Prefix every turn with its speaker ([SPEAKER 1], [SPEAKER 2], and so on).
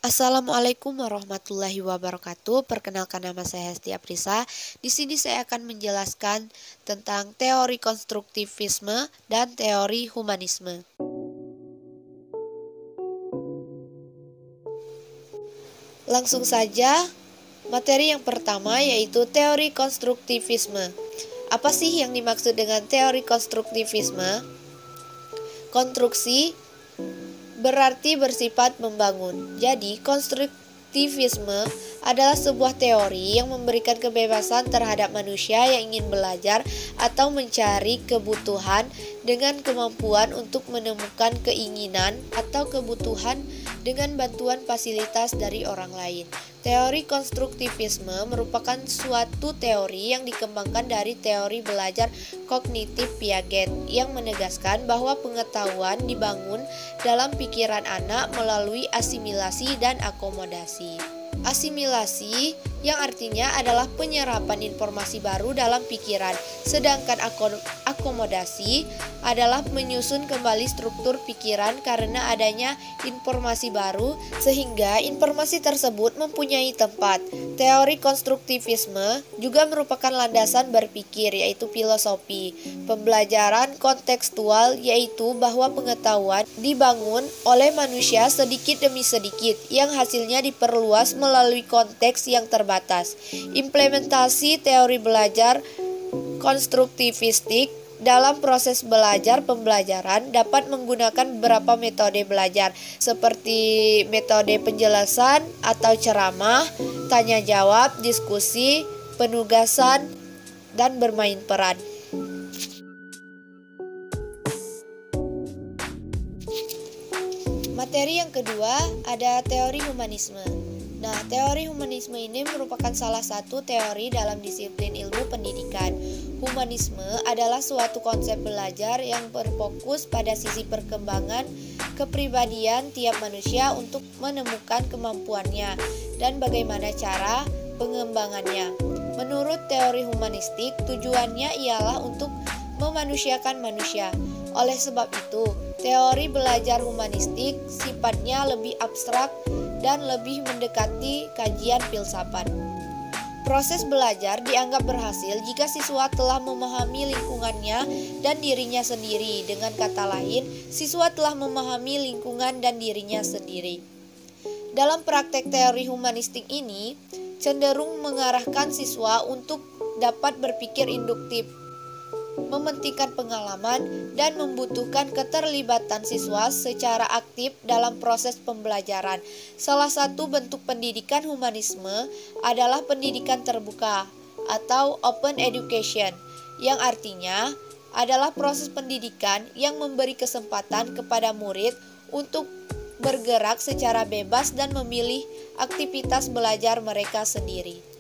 [SPEAKER 1] Assalamualaikum warahmatullahi wabarakatuh. Perkenalkan, nama saya Hesti Aprisa. Di sini saya akan menjelaskan tentang teori konstruktivisme dan teori humanisme. Langsung saja, materi yang pertama yaitu teori konstruktivisme. Apa sih yang dimaksud dengan teori konstruktivisme? Konstruksi berarti bersifat membangun. Jadi, konstruktivisme adalah sebuah teori yang memberikan kebebasan terhadap manusia yang ingin belajar atau mencari kebutuhan dengan kemampuan untuk menemukan keinginan atau kebutuhan dengan bantuan fasilitas dari orang lain. Teori konstruktivisme merupakan suatu teori yang dikembangkan dari teori belajar kognitif Piaget yang menegaskan bahwa pengetahuan dibangun dalam pikiran anak melalui asimilasi dan akomodasi. Asimilasi yang artinya adalah penyerapan informasi baru dalam pikiran, sedangkan akomodasi adalah menyusun kembali struktur pikiran karena adanya informasi baru sehingga informasi tersebut mempunyai tempat. Teori konstruktivisme juga merupakan landasan berpikir, yaitu filosofi pembelajaran kontekstual, yaitu bahwa pengetahuan dibangun oleh manusia sedikit demi sedikit yang hasilnya diperluas melalui konteks yang terbatas. Implementasi teori belajar konstruktivistik dalam proses belajar pembelajaran dapat menggunakan beberapa metode belajar seperti metode penjelasan atau ceramah, tanya jawab, diskusi, penugasan, dan bermain peran. Materi yang kedua ada teori humanisme. Nah, teori humanisme ini merupakan salah satu teori dalam disiplin ilmu pendidikan. Humanisme adalah suatu konsep belajar yang berfokus pada sisi perkembangan kepribadian tiap manusia untuk menemukan kemampuannya dan bagaimana cara pengembangannya. Menurut teori humanistik, tujuannya ialah untuk memanusiakan manusia. Oleh sebab itu, teori belajar humanistik sifatnya lebih abstrak dan lebih mendekati kajian filsafat. Proses belajar dianggap berhasil jika siswa telah memahami lingkungannya dan dirinya sendiri. Dengan kata lain, siswa telah memahami lingkungan dan dirinya sendiri. Dalam praktek teori humanistik ini, cenderung mengarahkan siswa untuk dapat berpikir induktif, mementingkan pengalaman, dan membutuhkan keterlibatan siswa secara aktif dalam proses pembelajaran. Salah satu bentuk pendidikan humanisme adalah pendidikan terbuka atau open education, yang artinya adalah proses pendidikan yang memberi kesempatan kepada murid untuk bergerak secara bebas dan memilih aktivitas belajar mereka sendiri.